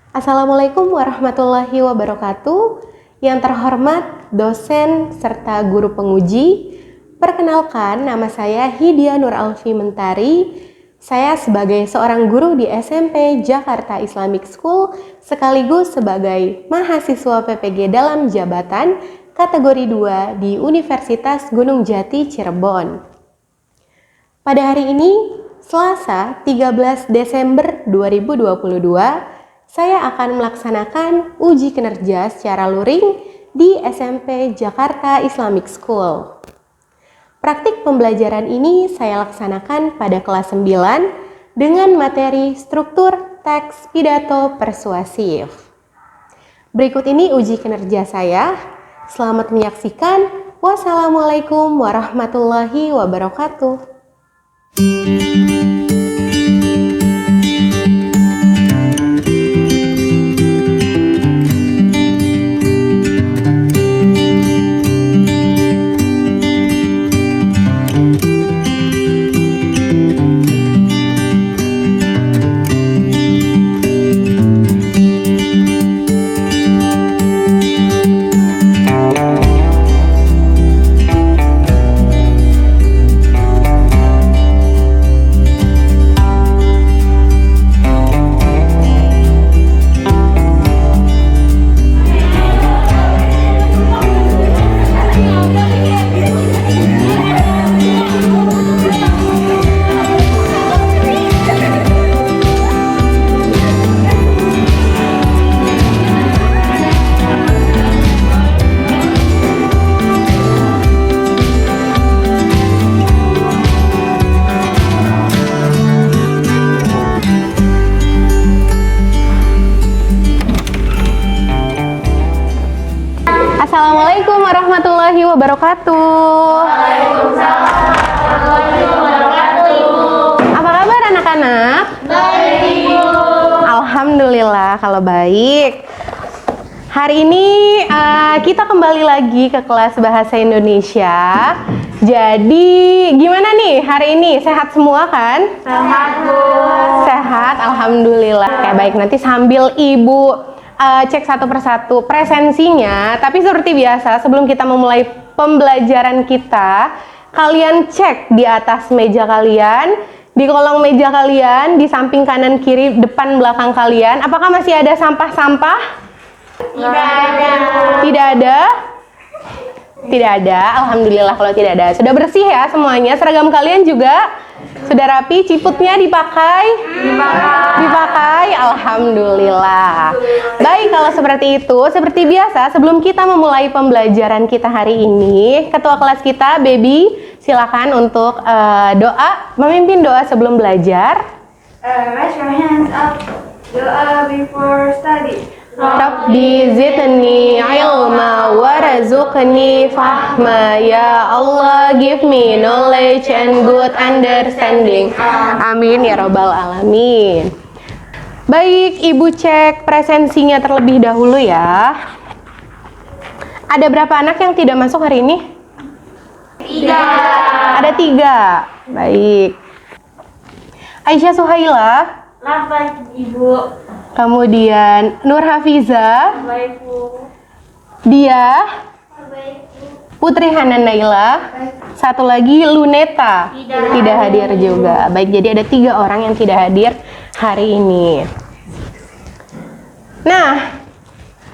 Assalamualaikum warahmatullahi wabarakatuh. Yang terhormat dosen serta guru penguji, perkenalkan nama saya Hidia Nur Alfi Mentari. Saya sebagai seorang guru di SMP Jakarta Islamic School sekaligus sebagai mahasiswa PPG dalam jabatan kategori 2 di Universitas Gunung Jati Cirebon. Pada hari ini, Selasa 13 Desember 2022, saya akan melaksanakan uji kinerja secara luring di SMP Jakarta Islamic School. Praktik pembelajaran ini saya laksanakan pada kelas 9 dengan materi struktur teks pidato persuasif. Berikut ini uji kinerja saya. Selamat menyaksikan. Wassalamualaikum warahmatullahi wabarakatuh. Assalamualaikum warahmatullahi wabarakatuh. Waalaikumsalam warahmatullahi wabarakatuh. Apa kabar anak-anak? Baik. Alhamdulillah kalau baik. Hari ini kita kembali lagi ke kelas Bahasa Indonesia. Jadi gimana nih hari ini? Sehat semua kan? Sehat, Bu. Sehat, alhamdulillah. Oke, baik, nanti sambil Ibu cek satu persatu presensinya. Tapi seperti biasa, sebelum kita memulai pembelajaran kita, kalian cek di atas meja kalian, di kolong meja kalian, di samping kanan kiri, depan belakang kalian, apakah masih ada sampah-sampah? Tidak ada. Tidak ada? Tidak ada, alhamdulillah kalau tidak ada. Sudah bersih ya semuanya, seragam kalian juga sudah rapi, ciputnya dipakai? Dipakai, alhamdulillah. Baik, kalau seperti itu, seperti biasa, sebelum kita memulai pembelajaran kita hari ini, ketua kelas kita, Baby, silakan untuk doa, memimpin doa sebelum belajar. Raise your hands up. Doa before study. Rabbi zidni ilma warzuqni fahma, ya Allah give me knowledge and good understanding. Amin ya rabbal alamin. Baik, Ibu cek presensinya terlebih dahulu ya. Ada berapa anak yang tidak masuk hari ini? 3. Ada 3. Baik. Aisyah Suhaila, 8, Ibu. kemudian Nur Hafiza, Baik, Bu. Dia, Baik, Bu. Putri Hanan Naila, satu lagi Luneta tidak hadir juga. Baik, jadi ada 3 orang yang tidak hadir hari ini. Nah,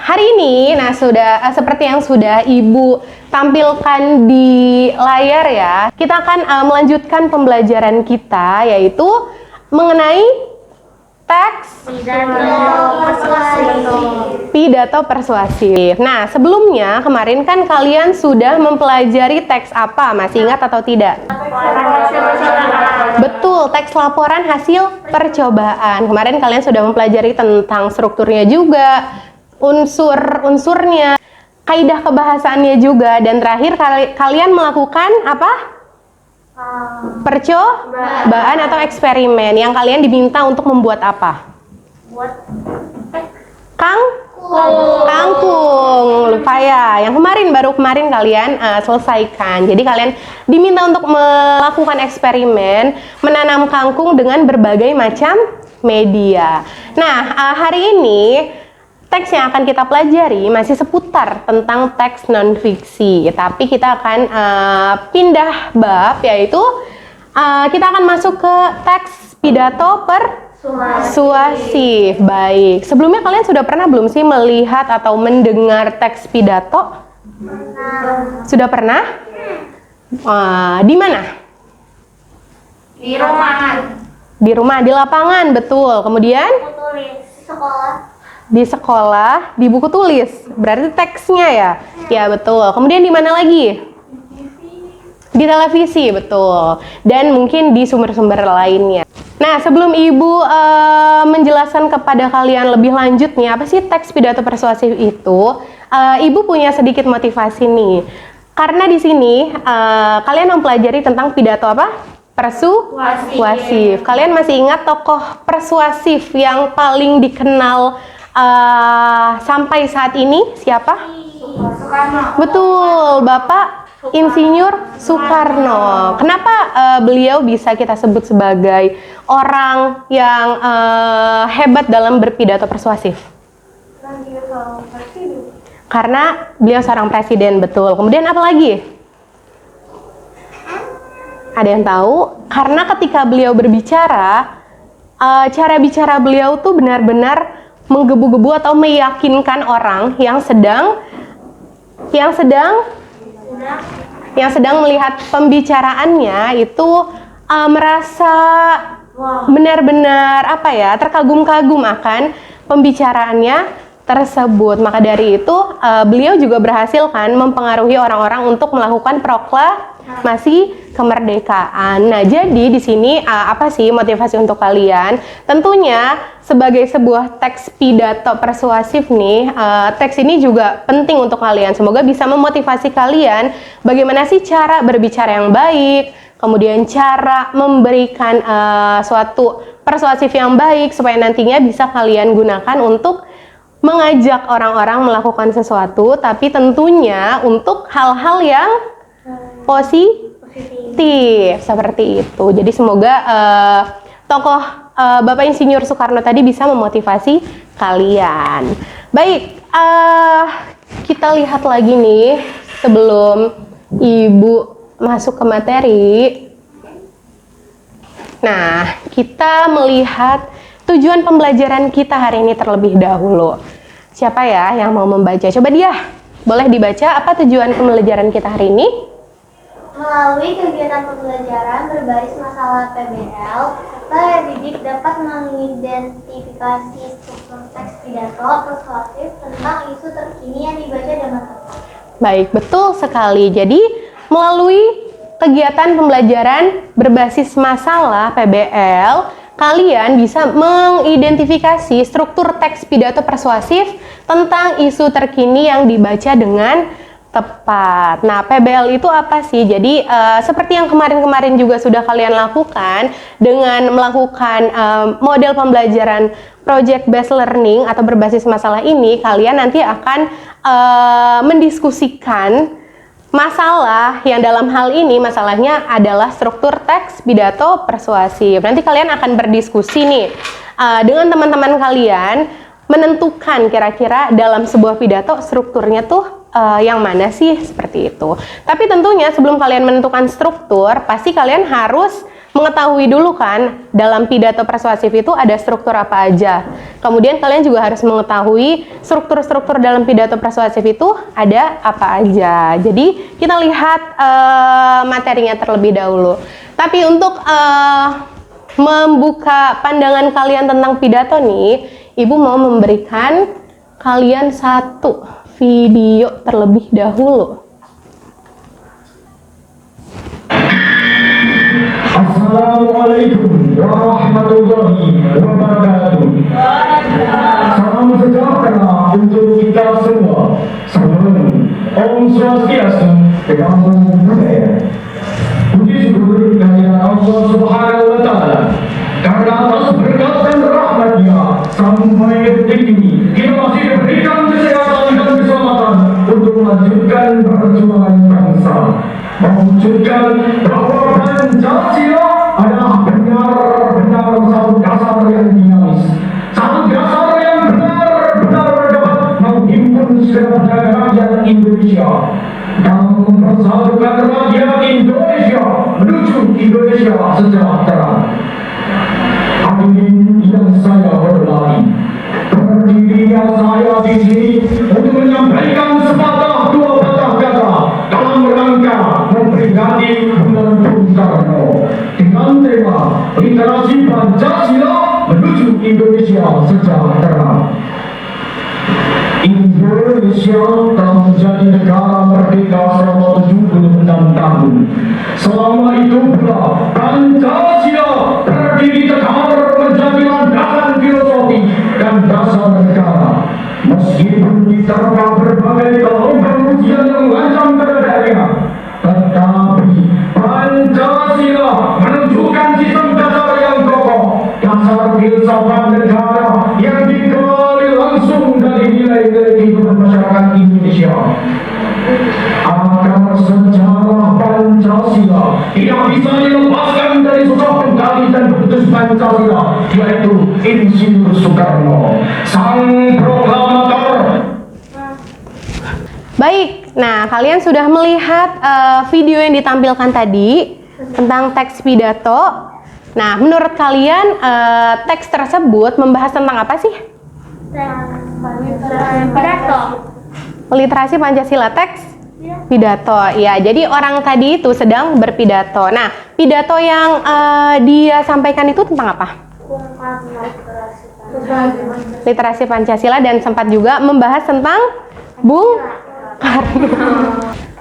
hari ini, sudah seperti yang sudah Ibu tampilkan di layar ya, kita akan melanjutkan pembelajaran kita, yaitu mengenai teks pidato persuasif. Nah, sebelumnya kemarin kan kalian sudah mempelajari teks apa? Masih ingat atau tidak? Betul, teks laporan hasil percobaan. Kemarin kalian sudah mempelajari tentang strukturnya juga, unsur-unsurnya, kaidah kebahasaannya juga, dan terakhir kalian melakukan apa? Percobaan atau eksperimen yang kalian diminta untuk membuat apa? Buat kangkung. Lupa ya. Yang baru kemarin kalian selesaikan. Jadi kalian diminta untuk melakukan eksperimen menanam kangkung dengan berbagai macam media. Nah, hari ini teks yang akan kita pelajari masih seputar tentang teks non-fiksi, tapi kita akan pindah bab, yaitu kita akan masuk ke teks pidato persuasif. Baik, sebelumnya kalian sudah pernah belum sih melihat atau mendengar teks pidato? Sudah pernah? Di mana? Di rumah. Di rumah, di lapangan, betul. Kemudian? Tulis sekolah. Di sekolah, di buku tulis. Berarti teksnya ya? Ya, betul. Kemudian di mana lagi? Di televisi, betul. Dan mungkin di sumber-sumber lainnya. Nah, sebelum Ibu menjelaskan kepada kalian lebih lanjut nih, apa sih teks pidato persuasif itu? Ibu punya sedikit motivasi nih. Karena di sini kalian mempelajari tentang pidato apa? Persuasif. Kalian masih ingat tokoh persuasif yang paling dikenal sampai saat ini siapa? Soekarno. Betul, Bapak Insinyur Soekarno. Kenapa beliau bisa kita sebut sebagai orang yang hebat dalam berpidato persuasif? Karena beliau seorang presiden, betul. Kemudian apa lagi? Ada yang tahu? Karena ketika beliau berbicara, cara bicara beliau tuh benar-benar menggebu-gebu atau meyakinkan orang yang sedang melihat pembicaraannya itu merasa benar-benar terkagum-kagum akan pembicaraannya tersebut. Maka dari itu beliau juga berhasil kan mempengaruhi orang-orang untuk melakukan proklamasi kemerdekaan. Nah, jadi di sini apa sih motivasi untuk kalian? Tentunya sebagai sebuah teks pidato persuasif nih, teks ini juga penting untuk kalian. Semoga bisa memotivasi kalian bagaimana sih cara berbicara yang baik, kemudian cara memberikan suatu persuasif yang baik supaya nantinya bisa kalian gunakan untuk mengajak orang-orang melakukan sesuatu, tapi tentunya untuk hal-hal yang positif seperti itu. Jadi semoga tokoh Bapak Insinyur Soekarno tadi bisa memotivasi kalian. Baik, kita lihat lagi nih sebelum Ibu masuk ke materi. Nah, kita melihat tujuan pembelajaran kita hari ini terlebih dahulu. Siapa ya yang mau membaca? Coba dia, boleh dibaca apa tujuan pembelajaran kita hari ini? Melalui kegiatan pembelajaran berbasis masalah PBL, peserta yang didik dapat mengidentifikasi struktur teks pidato persuasif tentang isu terkini yang dibaca dengan tepat. Baik, betul sekali. Jadi, melalui kegiatan pembelajaran berbasis masalah PBL, kalian bisa mengidentifikasi struktur teks pidato persuasif tentang isu terkini yang dibaca dengan tepat. Nah, PBL itu apa sih? Jadi, seperti yang kemarin-kemarin juga sudah kalian lakukan dengan melakukan model pembelajaran project based learning atau berbasis masalah ini, kalian nanti akan mendiskusikan masalah yang dalam hal ini masalahnya adalah struktur teks pidato persuasif. Nanti kalian akan berdiskusi nih dengan teman-teman kalian menentukan kira-kira dalam sebuah pidato strukturnya tuh yang mana sih, seperti itu. Tapi tentunya sebelum kalian menentukan struktur, pasti kalian harus mengetahui dulu kan dalam pidato persuasif itu ada struktur apa aja. Kemudian kalian juga harus mengetahui struktur-struktur dalam pidato persuasif itu ada apa aja. Jadi kita lihat materinya terlebih dahulu. Tapi untuk membuka pandangan kalian tentang pidato nih, Ibu mau memberikan kalian satu video terlebih dahulu. Assalamualaikum warahmatullahi wabarakatuh. Salam sejahtera untuk kita semua. Salam Om Swastiastu, Namo Buddhaya. Puji syukur kehadirat Allah Subhanahu wa Ta'ala karena atas berkat dan rahmat-Nya sampai detik ini kita masih diberikan kesehatan dan keselamatan untuk melanjutkan perjuangan bangsa, mewujudkan bahwa Pancasila adalah benar-benar satu dasar yang dinyatakan Indonesia sejahtera. Hadirin yang saya hormati, berdirinya saya di sini untuk menyampaikan sepatah dua patah kata dalam rangka memperingati Bulan Bung Karno dengan tema Literasi Pancasila menuju Indonesia sejahtera. Indonesia telah menjadi negara merdeka selama 76 tahun. Selama itu pula Pancasila berdiri tegak menjadi landasan filosofi dan dasar negara. Meskipun diterpa berbagai gelombang ujian yang mengancam terhadapnya, tetapi Pancasila menunjukkan sistem dasar yang kokoh, dasar filsafat negara yang digali langsung dari nilai-nilai kehidupan masyarakat Indonesia. Agar sejarah Pancasila tidak bisa dilepaskan dari sosok penggali dan pemutus Pancasila, yaitu Insinyur Soekarno, sang proklamator. Baik, nah kalian sudah melihat video yang ditampilkan tadi tentang teks pidato. Nah, menurut kalian teks tersebut membahas tentang apa sih? Pidato. Literasi Pancasila, teks pidato. Ya, jadi orang tadi itu sedang berpidato. Nah, pidato yang dia sampaikan itu tentang apa? Literasi Pancasila dan sempat juga membahas tentang Bung Karno.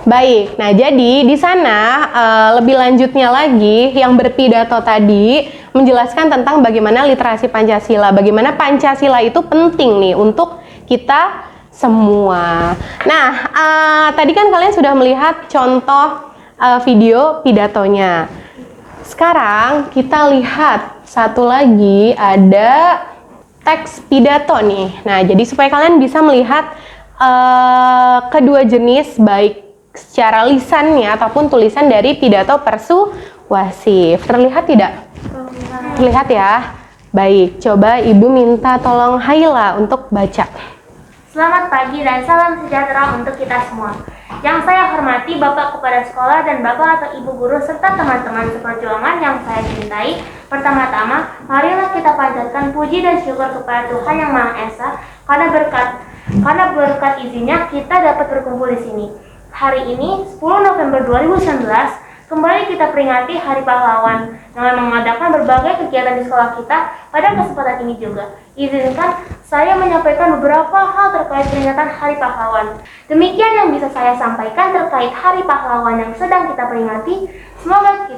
Baik, nah jadi di sana lebih lanjutnya lagi yang berpidato tadi menjelaskan tentang bagaimana literasi Pancasila, bagaimana Pancasila itu penting nih untuk kita semua. Nah, tadi kan kalian sudah melihat contoh video pidatonya. Sekarang kita lihat satu lagi ada teks pidato nih. Nah, jadi supaya kalian bisa melihat kedua jenis baik secara lisannya ataupun tulisan dari pidato persuasif. Terlihat tidak? Terlihat ya? Baik, coba Ibu minta tolong Haila untuk baca. Selamat pagi dan salam sejahtera untuk kita semua. Yang saya hormati Bapak Kepala Sekolah dan Bapak atau Ibu Guru serta teman-teman seperjuangan yang saya cintai. Pertama-tama, marilah kita panjatkan puji dan syukur kepada Tuhan Yang Maha Esa karena berkat izinnya kita dapat berkumpul di sini. Hari ini, 10 November 2019, kembali kita peringati Hari Pahlawan dengan mengadakan berbagai kegiatan di sekolah kita pada kesempatan ini juga. Izinkan saya menyampaikan beberapa hal terkait peringatan Hari Pahlawan. Demikian yang bisa saya sampaikan terkait Hari Pahlawan yang sedang kita peringati. Semoga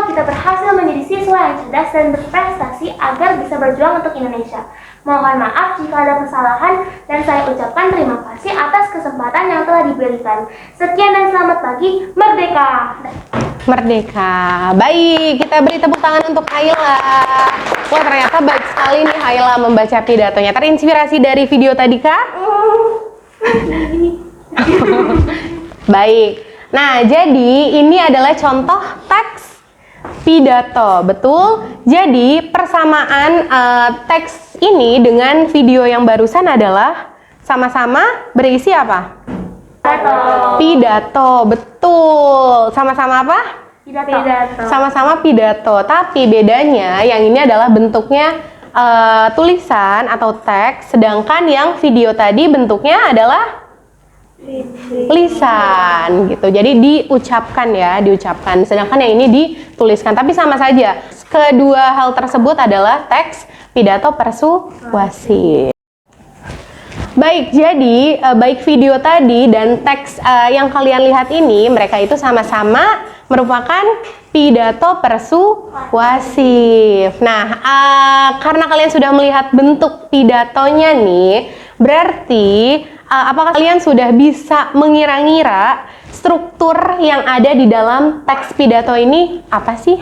kita berhasil menjadi siswa yang cerdas dan berprestasi agar bisa berjuang untuk Indonesia. Mohon maaf jika ada kesalahan dan saya ucapkan terima kasih atas kesempatan yang telah diberikan. Sekian dan selamat pagi, merdeka! Merdeka. Baik, kita beri tepuk tangan untuk Haila. Wah, ternyata baik sekali nih Haila membaca pidatonya. Terinspirasi dari video tadi, Kak? Baik. Nah, jadi ini adalah contoh teks pidato, betul? Jadi persamaan teks ini dengan video yang barusan adalah sama-sama berisi apa? Pidato, betul. Sama-sama apa? Pidato. Sama-sama pidato, tapi bedanya yang ini adalah bentuknya tulisan atau teks, sedangkan yang video tadi bentuknya adalah lisan gitu. Jadi diucapkan ya, diucapkan. Sedangkan yang ini dituliskan, tapi sama saja. Kedua hal tersebut adalah teks pidato persuasif. Baik, jadi baik video tadi dan teks yang kalian lihat ini, mereka itu sama-sama merupakan pidato persuasif. Nah, karena kalian sudah melihat bentuk pidatonya nih, berarti apakah kalian sudah bisa mengira-ngira struktur yang ada di dalam teks pidato ini apa sih?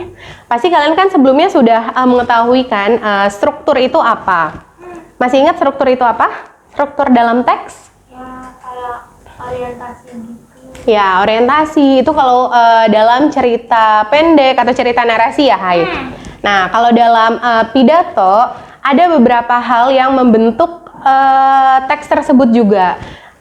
Pasti kalian kan sebelumnya sudah mengetahui kan struktur itu apa? Masih ingat struktur itu apa? Struktur dalam teks? Ya, kayak orientasi gitu. Ya, orientasi itu kalau dalam cerita pendek atau cerita narasi ya, Hai. Nah, kalau dalam pidato ada beberapa hal yang membentuk teks tersebut juga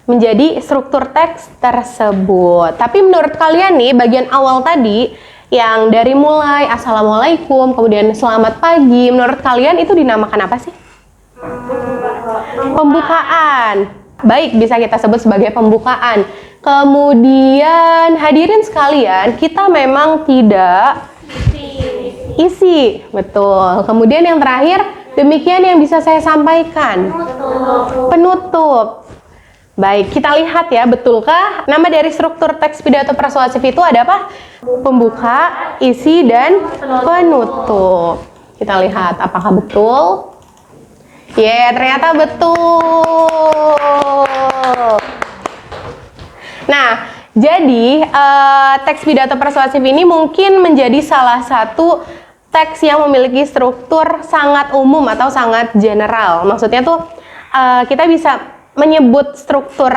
menjadi struktur teks tersebut. Tapi menurut kalian nih, bagian awal tadi yang dari mulai Assalamualaikum, kemudian selamat pagi, menurut kalian itu dinamakan apa sih? Pembukaan. Baik, bisa kita sebut sebagai pembukaan. Kemudian hadirin sekalian, kita memang tidak isi. Betul. Kemudian yang terakhir, demikian yang bisa saya sampaikan. Penutup. Baik, kita lihat ya, betulkah nama dari struktur teks pidato persuasif itu ada apa? Pembuka, isi, dan penutup. Kita lihat apakah betul. Ternyata betul. Nah, jadi teks pidato persuasif ini mungkin menjadi salah satu teks yang memiliki struktur sangat umum atau sangat general. Maksudnya tuh kita bisa menyebut struktur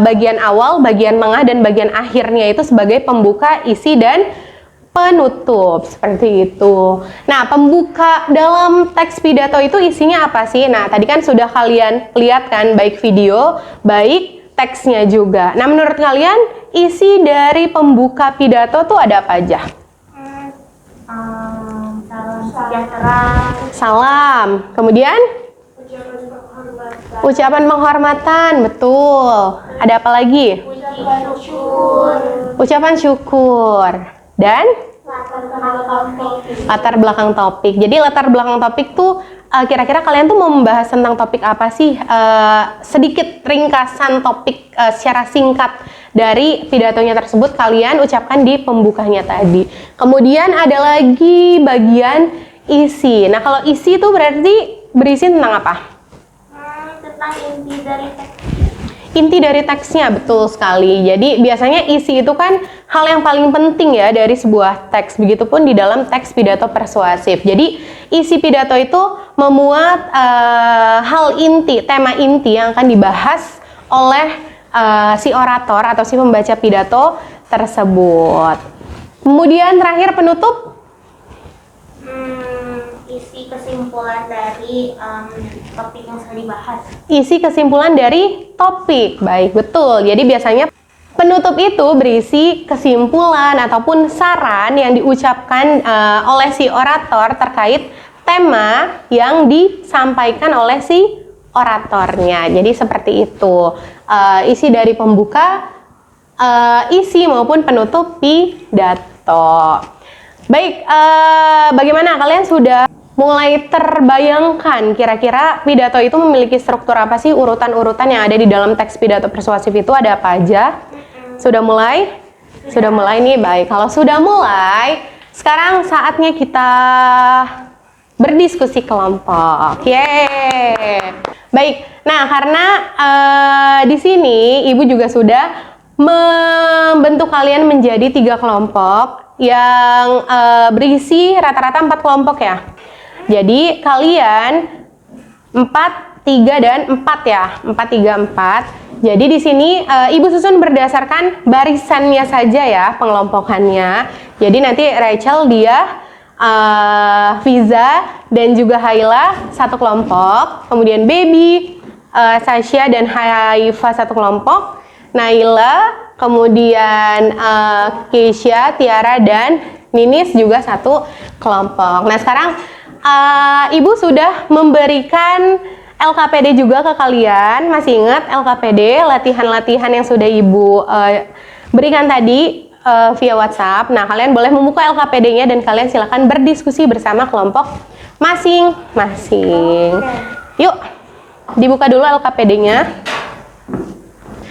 bagian awal, bagian tengah, dan bagian akhirnya itu sebagai pembuka, isi, dan penutup, seperti itu. Nah, pembuka dalam teks pidato itu isinya apa sih? Nah, tadi kan sudah kalian lihat kan, baik video, baik teksnya juga. Nah, menurut kalian isi dari pembuka pidato tuh ada apa aja? Salam sejahtera. Salam. Kemudian? Ucapan penghormatan, betul. Ada apa lagi? Ucapan syukur. Dan? Latar belakang topik. Jadi latar belakang topik tuh kira-kira kalian tuh mau membahas tentang topik apa sih? Sedikit ringkasan topik secara singkat dari pidatonya tersebut kalian ucapkan di pembukanya tadi. Kemudian ada lagi bagian isi. Nah, kalau isi itu berarti berisi tentang apa? Tentang inti dari teks. Inti dari teksnya, betul sekali. Jadi biasanya isi itu kan hal yang paling penting ya dari sebuah teks. Begitupun di dalam teks pidato persuasif. Jadi isi pidato itu memuat hal inti, tema inti yang akan dibahas oleh si orator atau si pembaca pidato tersebut. Kemudian terakhir penutup. Isi kesimpulan dari topik yang sedang dibahas. Isi kesimpulan dari topik. Baik, betul. Jadi biasanya penutup itu berisi kesimpulan ataupun saran yang diucapkan oleh si orator terkait tema yang disampaikan oleh si oratornya. Jadi seperti itu. Isi dari pembuka, isi maupun penutup pidato. Baik, bagaimana kalian sudah mulai terbayangkan kira-kira pidato itu memiliki struktur apa sih? Urutan-urutan yang ada di dalam teks pidato persuasif itu ada apa aja? Sudah mulai? Sudah mulai nih, baik. Kalau sudah mulai, sekarang saatnya kita berdiskusi kelompok. Yeay. Baik. Nah, karena di sini Ibu juga sudah membentuk kalian menjadi 3 kelompok yang berisi rata-rata 4 kelompok ya. Jadi kalian 4, 3, dan 4 ya. 4, 3, 4. Jadi di sini Ibu susun berdasarkan barisannya saja ya pengelompokannya. Jadi nanti Rachel, dia, Fiza, dan juga Haila satu kelompok. Kemudian Baby, Sasha, dan Haifa satu kelompok. Naila, kemudian Keisha, Tiara, dan Ninis juga satu kelompok. Nah, sekarang Ibu sudah memberikan LKPD juga ke kalian. Masih ingat LKPD, latihan-latihan yang sudah Ibu berikan tadi via WhatsApp. Nah, kalian boleh membuka LKPD-nya dan kalian silakan berdiskusi bersama kelompok masing-masing. Yuk, dibuka dulu LKPD-nya.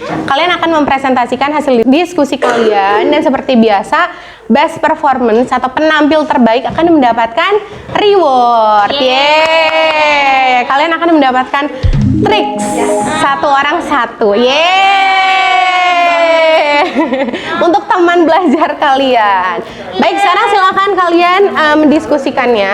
Kalian akan mempresentasikan hasil diskusi kalian dan seperti biasa best performance atau penampil terbaik akan mendapatkan reward. Yeay. Kalian akan mendapatkan triks 1 orang 1. Yeay. Untuk teman belajar kalian. Baik, sekarang silakan kalian mendiskusikannya.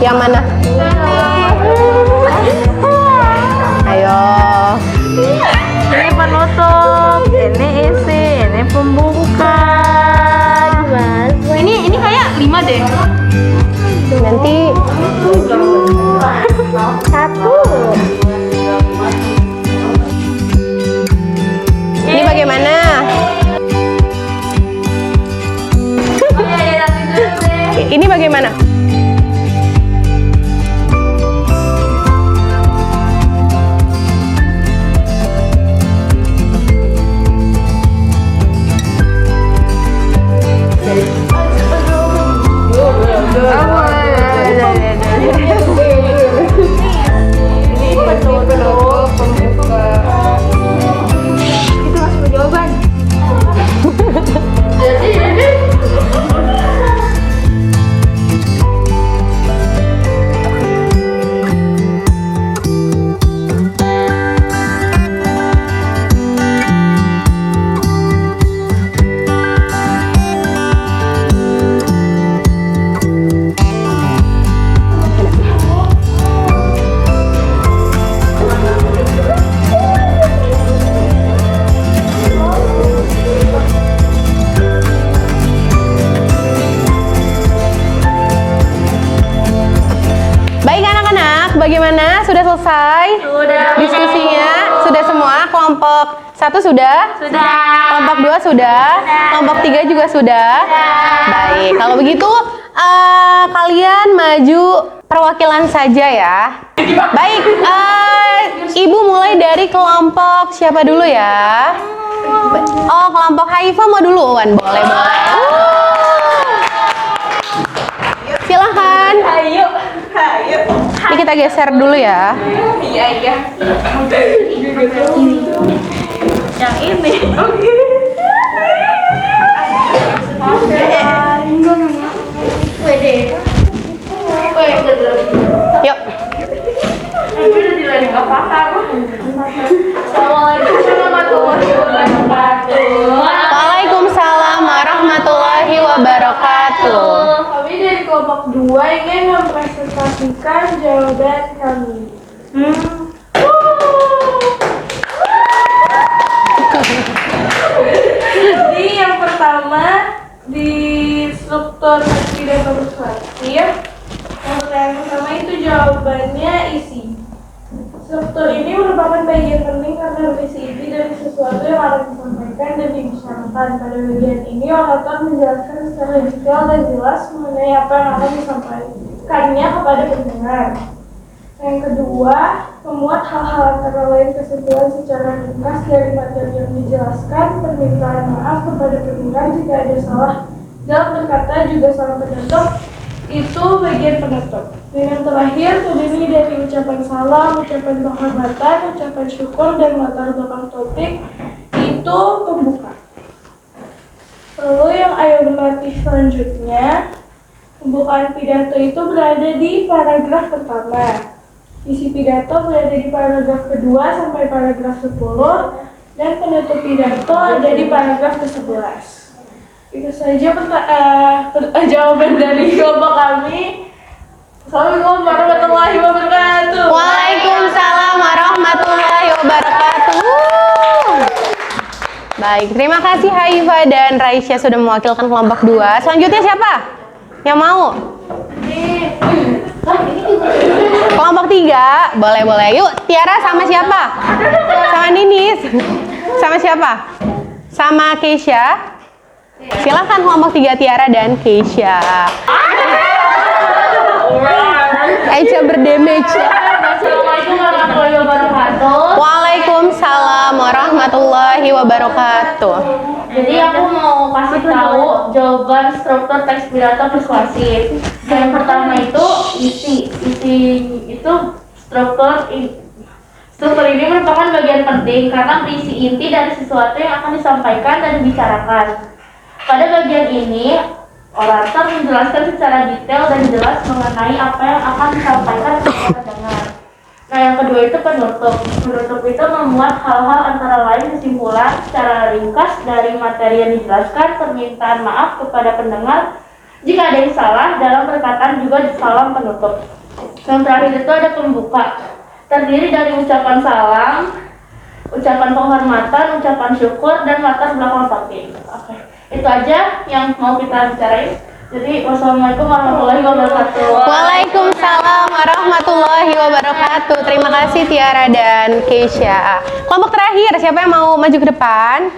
Yang mana? Ayo. ini isi, ini pembuka. Ini kayak 5 deh. Nanti 1. ini bagaimana? Ini bagaimana? Ini penutup pembuka. Itu masuk jawaban. Baik anak-anak, bagaimana? Sudah selesai? Sudah. Diskusinya? Sudah semua? Kelompok 1 sudah? Sudah. Kelompok 2 sudah? Kelompok 3 juga sudah? Baik, kalau begitu kalian maju perwakilan saja ya. Baik, Ibu mulai dari kelompok siapa dulu ya? Oh, kelompok Haifa mau dulu, Wan? Boleh, boleh. Silahkan. Ayo. Ini kita geser dulu ya. Iya. Yang ini. Yuk. Waalaikumsalam warahmatullahi wabarakatuh. Kami dari kelompok 2 ingin mempresentasikan jawaban kami. Jadi yang pertama di struktur pidato persuasif, yang pertama itu jawabannya isi. Struktur ini merupakan bagian penting karena berisi inti dari sesuatu yang akan disampaikan dan dibicarakan. Pada bagian ini, orator menjelaskan secara detail dan jelas mengenai apa yang akan disampaikannya kepada pendengar. Yang kedua, memuat hal-hal antara lain kesimpulan secara ringkas dari materi yang dijelaskan, permintaan maaf kepada pendengar jika ada salah dalam berkata juga salah penutup, itu bagian penutup. Dan yang terakhir terdiri dari ucapan salam, ucapan penghormatan, ucapan syukur, dan latar belakang topik, itu pembuka. Lalu yang ayo berlatih selanjutnya, pembukaan pidato itu berada di paragraf pertama. Isi pidato berada di paragraf kedua sampai paragraf 10, dan penutup pidato ada di paragraf ke-11. Itu saja jawaban dari kelompok kami. Assalamualaikum warahmatullahi wabarakatuh. Waalaikumsalam warahmatullahi wabarakatuh. Baik, terima kasih Haifa dan Raisya sudah mewakilkan kelompok 2. Selanjutnya siapa? Yang mau? Kelompok 3, boleh. Yuk, Tiara sama siapa? Sama Ninis. Sama siapa? Sama Keisha. Silahkan kelompok 3 Tiara dan Keisha. Keisha berdamage. Assalamualaikum warahmatullahi wabarakatuh. Waalaikumsalam warahmatullahi wabarakatuh. Jadi aku mau kasih tahu jawaban struktur teks pidato persuasif. Yang pertama itu isi. Isi itu struktur ini merupakan bagian penting karena berisi inti dari sesuatu yang akan disampaikan dan dibicarakan. Pada bagian ini, orator menjelaskan secara detail dan jelas mengenai apa yang akan disampaikan kepada pendengar. Nah, yang kedua itu penutup. Penutup itu memuat hal-hal antara lain kesimpulan secara ringkas dari materi yang dijelaskan, permintaan maaf kepada pendengar jika ada yang salah dalam perkataan juga salam penutup. Yang terakhir itu ada pembuka. Terdiri dari ucapan salam, ucapan penghormatan, ucapan syukur, dan latar belakang topik. Oke, itu aja yang mau kita bicarain. Jadi, wassalamualaikum warahmatullahi wabarakatuh. Waalaikumsalam warahmatullahi wabarakatuh. Terima kasih Tiara dan Keisha. Kelompok terakhir, siapa yang mau maju ke depan?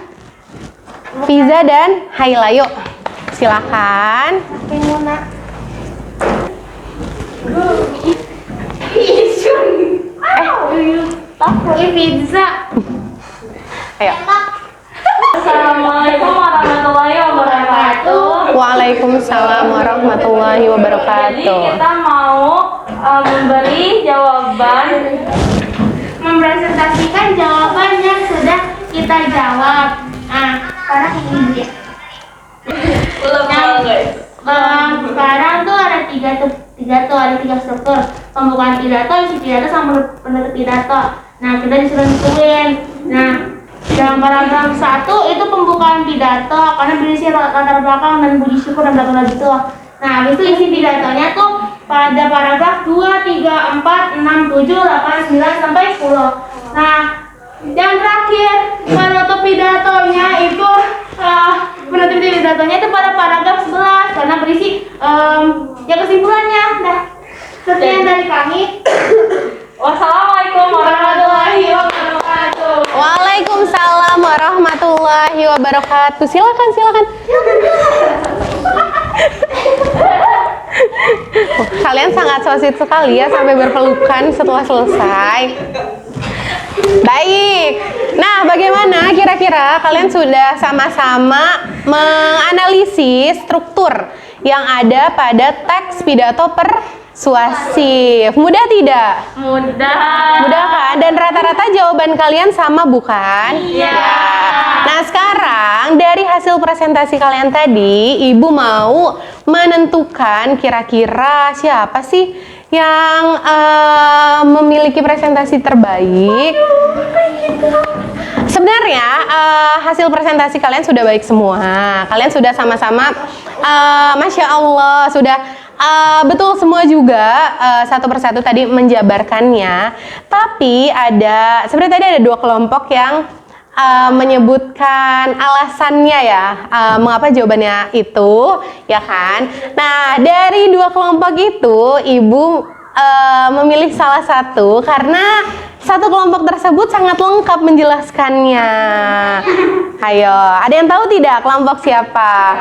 Fiza dan Haila, yuk. Silakan. Ini pizza. Ayo. Assalamualaikum warahmatullahi wabarakatuh. Waalaikumsalam warahmatullahi Jadi wabarakatuh. kita mau memberi jawaban, Mempresentasikan jawaban yang sudah kita jawab. Nah, sekarang ini dia. ulang guys. Sekarang tuh ada tiga struktur: pembukaan pidato, isi pidato, sama penutup pidato. Nah, kita disuruh nentuin. Nah, dalam paragraf 1 itu pembukaan pidato karena berisi latar belakang dan puji syukur dan bla bla gitu. Nah, habis itu isi pidatonya tuh pada paragraf 2, 3, 4, 6, 7, 8, 9 sampai 10. Nah, yang terakhir penutup pidatonya itu pada paragraf 11 karena berisi ya kesimpulannya. Nah, sekian dari kami. Wassalamualaikum warahmatullahi wabarakatuh. Waalaikumsalam warahmatullahi wabarakatuh. Silakan, silakan. Kalian sangat so sweet sekali ya sampai berpelukan setelah selesai. Baik. Nah, bagaimana kira-kira kalian sudah sama-sama menganalisis struktur yang ada pada teks pidato persuasif? Mudah tidak? Mudah. Mudah kan? Dan rata-rata jawaban kalian sama bukan? Iya. Ya. Nah, sekarang dari hasil presentasi kalian tadi, Ibu mau menentukan kira-kira siapa sih yang memiliki presentasi terbaik. Sebenarnya hasil presentasi kalian sudah baik semua. Kalian sudah sama-sama, Masya Allah, sudah betul semua juga, satu persatu tadi menjabarkannya. Tapi sebenarnya tadi ada dua kelompok yang menyebutkan alasannya ya, mengapa jawabannya itu, ya kan? Nah, dari dua kelompok itu, Ibu memilih salah satu karena satu kelompok tersebut sangat lengkap menjelaskannya. Ayo, ada yang tahu tidak kelompok siapa?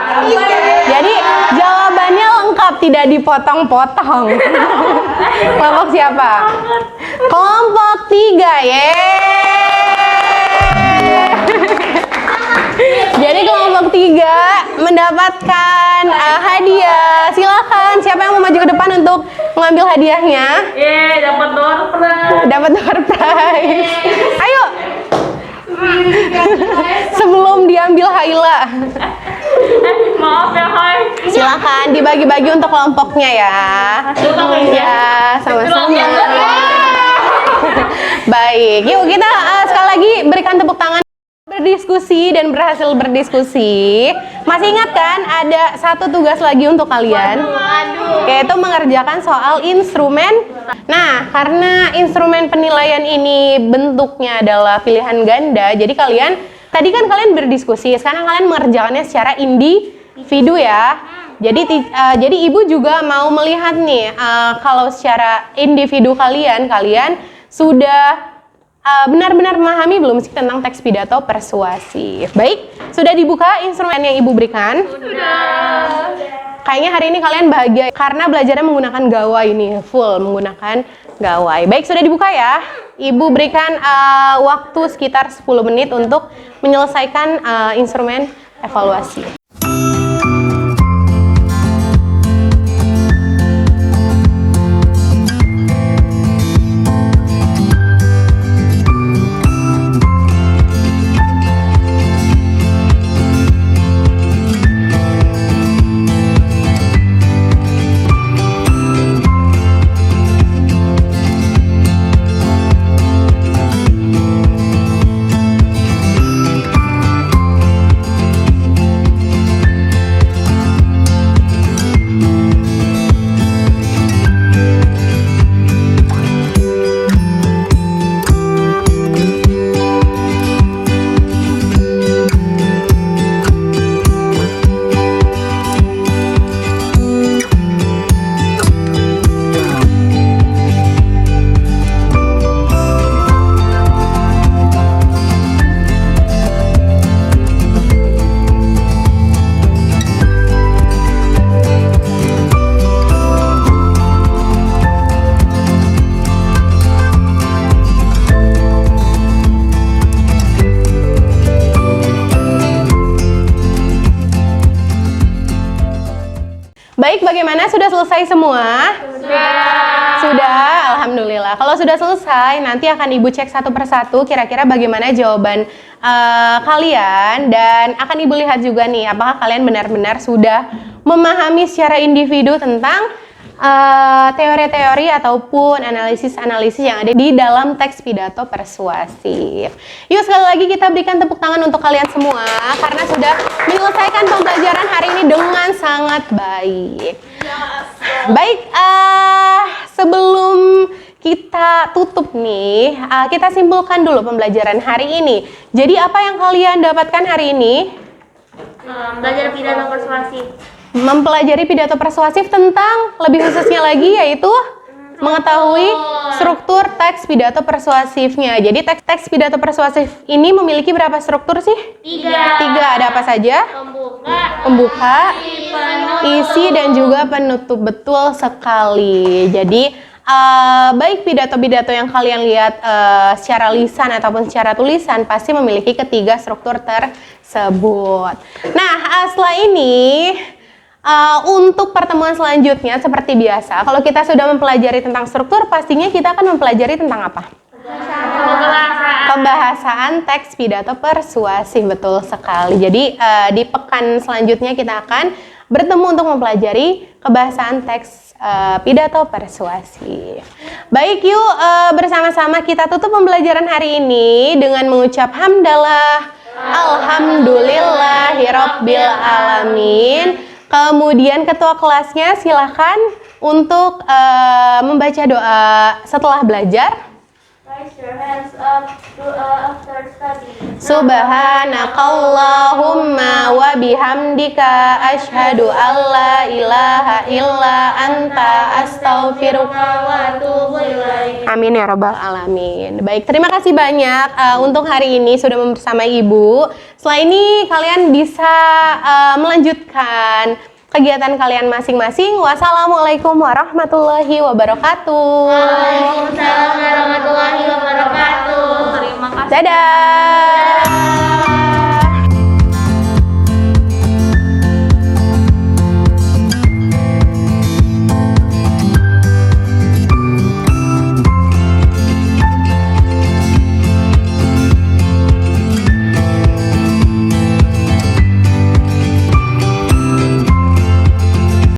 Jadi jawabannya lengkap, tidak dipotong-potong. Kelompok siapa? Kelompok 3, Jadi kelompok 3 mendapatkan hadiah. Silakan, siapa yang mau maju ke depan untuk mengambil hadiahnya? Dapat door prize. Dapat door prize. Ayo. Sebelum diambil Haila. Maaf ya, Hai. Silakan dibagi-bagi untuk kelompoknya ya. Ya, sama-sama. Baik, yuk kita sekali lagi berikan tepuk tangan. Berdiskusi dan berhasil berdiskusi. Masih ingat kan ada satu tugas lagi untuk kalian, yaitu mengerjakan soal instrumen. Nah, karena instrumen penilaian ini bentuknya adalah pilihan ganda, jadi tadi kan kalian berdiskusi, sekarang kalian mengerjakannya secara individu ya. Jadi Ibu juga mau melihat nih, kalau secara individu kalian sudah benar-benar memahami belum sih tentang teks pidato persuasif? Baik, sudah dibuka instrumen yang Ibu berikan? Sudah. Kayaknya hari ini kalian bahagia karena belajarnya menggunakan gawai ini, full menggunakan gawai. Baik, sudah dibuka ya? Ibu berikan waktu sekitar 10 menit untuk menyelesaikan instrumen evaluasi. Baik, bagaimana? Sudah selesai semua? Sudah, alhamdulillah. Kalau sudah selesai, nanti akan Ibu cek satu persatu kira-kira bagaimana jawaban kalian, dan akan Ibu lihat juga nih apakah kalian benar-benar sudah memahami secara individu tentang teori-teori ataupun analisis-analisis yang ada di dalam teks pidato persuasif. Yuk sekali lagi kita berikan tepuk tangan untuk kalian semua karena sudah menyelesaikan pembelajaran hari ini dengan sangat baik. Baik, sebelum kita tutup nih, kita simpulkan dulu pembelajaran hari ini. Jadi apa yang kalian dapatkan hari ini? Belajar pidato persuasif. Mempelajari pidato persuasif tentang lebih khususnya lagi yaitu mengetahui struktur teks pidato persuasifnya. Jadi teks pidato persuasif ini memiliki berapa struktur sih? 3. Ada apa saja? Pembuka, isi, dan juga penutup. Betul sekali. Jadi baik pidato-pidato yang kalian lihat secara lisan ataupun secara tulisan pasti memiliki ketiga struktur tersebut. Nah, setelah ini untuk pertemuan selanjutnya seperti biasa, kalau kita sudah mempelajari tentang struktur, pastinya kita akan mempelajari tentang apa? Kebahasaan teks pidato persuasif, betul sekali. Jadi di pekan selanjutnya kita akan bertemu untuk mempelajari kebahasaan teks pidato persuasif. Baik, yuk bersama-sama kita tutup pembelajaran hari ini dengan mengucap hamdalah, alhamdulillahirabbil alamin. Kemudian ketua kelasnya silahkan untuk membaca doa setelah belajar. Raise your hands up, after study. Subhanakallahumma wa bihamdika asyhadu alla ilaha illa anta astaghfiruka wa atubu ilaik. Amin ya rabbal alamin. Baik, terima kasih banyak untuk hari ini sudah bersama Ibu. Setelah ini kalian bisa melanjutkan kegiatan kalian masing-masing. Wassalamualaikum warahmatullahi wabarakatuh. Waalaikumsalam warahmatullahi wabarakatuh. Terima kasih. Dadah.